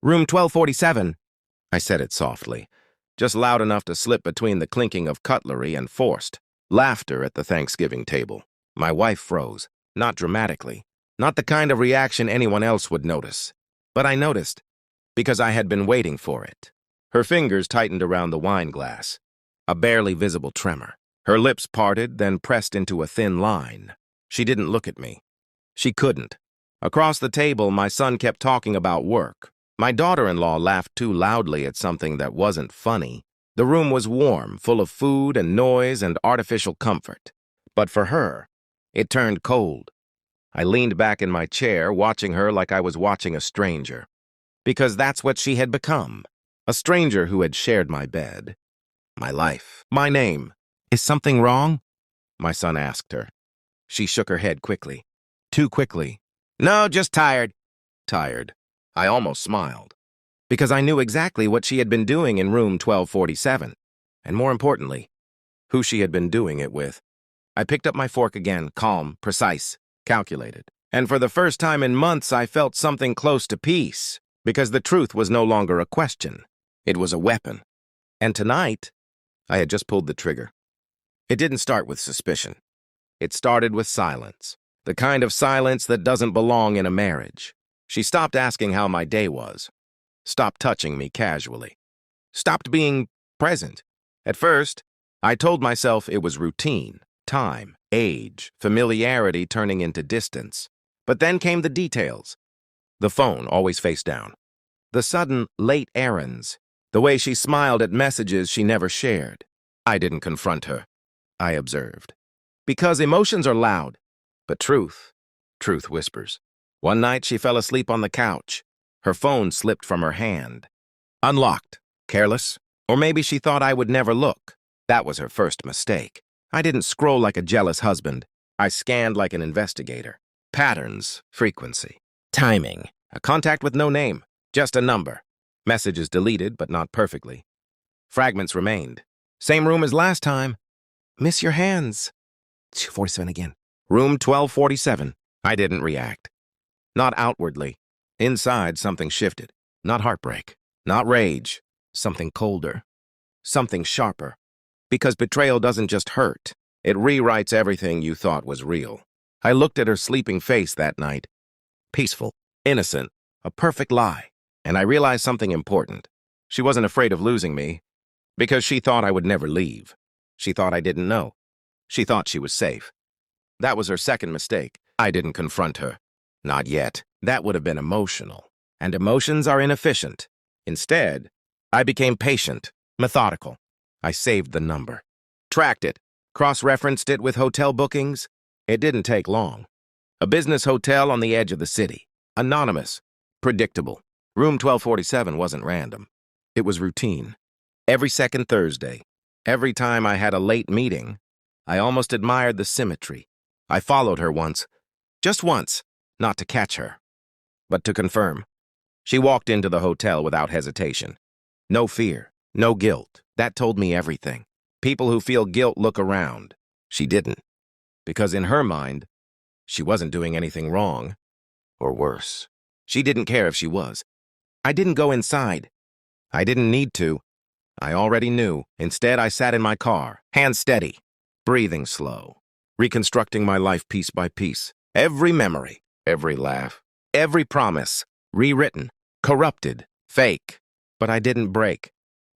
Room 1247. I said it softly, just loud enough to slip between the clinking of cutlery and forced laughter at the Thanksgiving table. My wife froze, not dramatically, not the kind of reaction anyone else would notice. But I noticed, because I had been waiting for it. Her fingers tightened around the wine glass, a barely visible tremor. Her lips parted, then pressed into a thin line. She didn't look at me. She couldn't. Across the table, my son kept talking about work. My daughter-in-law laughed too loudly at something that wasn't funny. The room was warm, full of food and noise and artificial comfort. But for her, it turned cold. I leaned back in my chair, watching her like I was watching a stranger. Because that's what she had become. A stranger who had shared my bed, my life, my name. "Is something wrong?" my son asked her. She shook her head quickly. Too quickly. "No, just tired." Tired. I almost smiled. Because I knew exactly what she had been doing in room 1247. And more importantly, who she had been doing it with. I picked up my fork again, calm, precise, calculated. And for the first time in months, I felt something close to peace. Because the truth was no longer a question. It was a weapon. And tonight, I had just pulled the trigger. It didn't start with suspicion. It started with silence. The kind of silence that doesn't belong in a marriage. She stopped asking how my day was. Stopped touching me casually. Stopped being present. At first, I told myself it was routine, time, age, familiarity turning into distance. But then came the details. The phone always face down. The sudden late errands. The way she smiled at messages she never shared. I didn't confront her. I observed. Because emotions are loud, but truth whispers. One night she fell asleep on the couch. Her phone slipped from her hand. Unlocked, careless, or maybe she thought I would never look. That was her first mistake. I didn't scroll like a jealous husband. I scanned like an investigator. Patterns, frequency, timing, a contact with no name, just a number. Messages deleted, but not perfectly. Fragments remained. Same room as last time. Miss your hands. 247 again. Room 1247. I didn't react. Not outwardly. Inside, something shifted. Not heartbreak. Not rage. Something colder. Something sharper. Because betrayal doesn't just hurt. It rewrites everything you thought was real. I looked at her sleeping face that night. Peaceful. Innocent. A perfect lie. And I realized something important. She wasn't afraid of losing me. Because she thought I would never leave. She thought I didn't know. She thought she was safe. That was her second mistake. I didn't confront her. Not yet. That would have been emotional. And emotions are inefficient. Instead, I became patient, methodical. I saved the number. Tracked it. Cross-referenced it with hotel bookings. It didn't take long. A business hotel on the edge of the city. Anonymous. Predictable. Room 1247 wasn't random. It was routine. Every second Thursday. Every time I had a late meeting, I almost admired the symmetry. I followed her once. Just once. Not to catch her, but to confirm. She walked into the hotel without hesitation. No fear, no guilt. That told me everything. People who feel guilt look around. She didn't. Because in her mind, she wasn't doing anything wrong. Or worse. She didn't care if she was. I didn't go inside. I didn't need to. I already knew. Instead, I sat in my car, hands steady, breathing slow, reconstructing my life piece by piece. Every memory. Every laugh, every promise, rewritten, corrupted, fake. But I didn't break.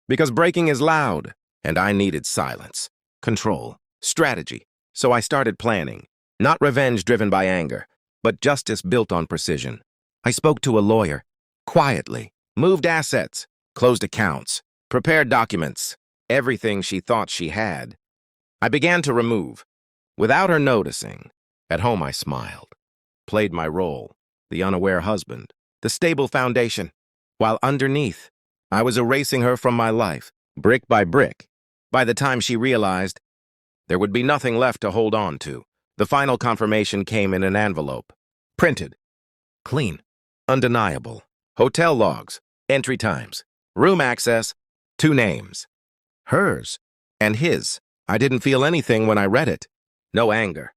Because breaking is loud, and I needed silence, control, strategy. So I started planning. Not revenge driven by anger, but justice built on precision. I spoke to a lawyer, quietly, moved assets, closed accounts, prepared documents, everything she thought she had. I began to remove, without her noticing. At home I smiled. Played my role, the unaware husband, the stable foundation, while underneath, I was erasing her from my life, brick by brick. By the time she realized, there would be nothing left to hold on to. The final confirmation came in an envelope. Printed. Clean. Undeniable. Hotel logs. Entry times. Room access. 2 names. Hers. And his. I didn't feel anything when I read it. No anger.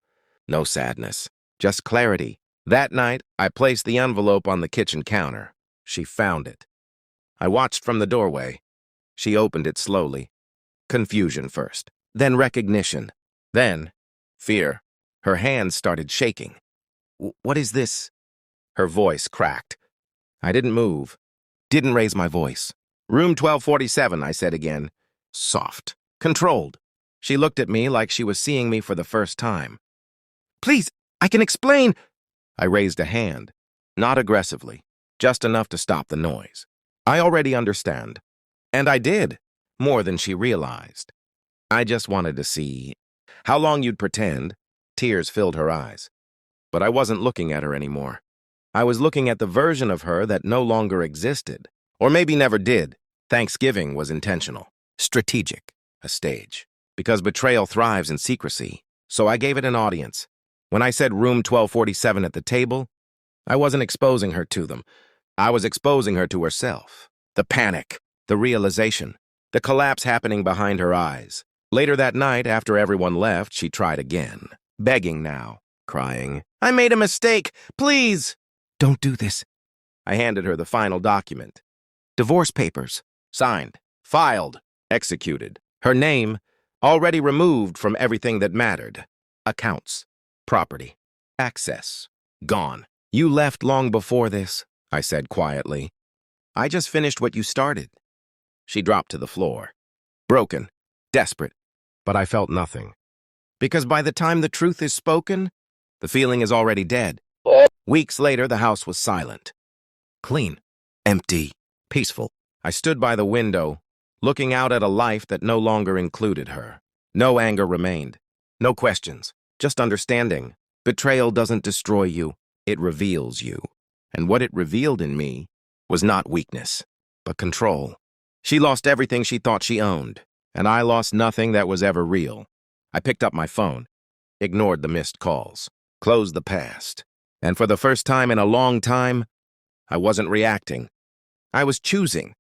No sadness. Just clarity. That night, I placed the envelope on the kitchen counter. She found it. I watched from the doorway. She opened it slowly. Confusion first, then recognition, then fear. Her hands started shaking. What is this? Her voice cracked. I didn't move, didn't raise my voice. Room 1247, I said again. Soft, controlled. She looked at me like she was seeing me for the first time. Please, I can explain. I raised a hand, not aggressively, just enough to stop the noise. I already understand. And I did, more than she realized. I just wanted to see how long you'd pretend. Tears filled her eyes. But I wasn't looking at her anymore. I was looking at the version of her that no longer existed, or maybe never did. Thanksgiving was intentional, strategic, a stage. Because betrayal thrives in secrecy, so I gave it an audience. When I said room 1247 at the table, I wasn't exposing her to them. I was exposing her to herself. The panic, the realization, the collapse happening behind her eyes. Later that night, after everyone left, she tried again, begging now, crying, I made a mistake, please. Don't do this. I handed her the final document. Divorce papers, signed, filed, executed. Her name, already removed from everything that mattered. Accounts, property, access, gone. You left long before this, I said quietly. I just finished what you started. She dropped to the floor. Broken, desperate, but I felt nothing. Because by the time the truth is spoken, the feeling is already dead. Weeks later, the house was silent. Clean, empty, peaceful. I stood by the window, looking out at a life that no longer included her. No anger remained. No questions. Just understanding. Betrayal doesn't destroy you. It reveals you. And what it revealed in me was not weakness, but control. She lost everything she thought she owned, and I lost nothing that was ever real. I picked up my phone, ignored the missed calls, closed the past. And for the first time in a long time, I wasn't reacting. I was choosing.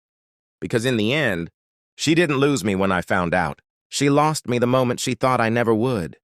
Because in the end, she didn't lose me when I found out. She lost me the moment she thought I never would.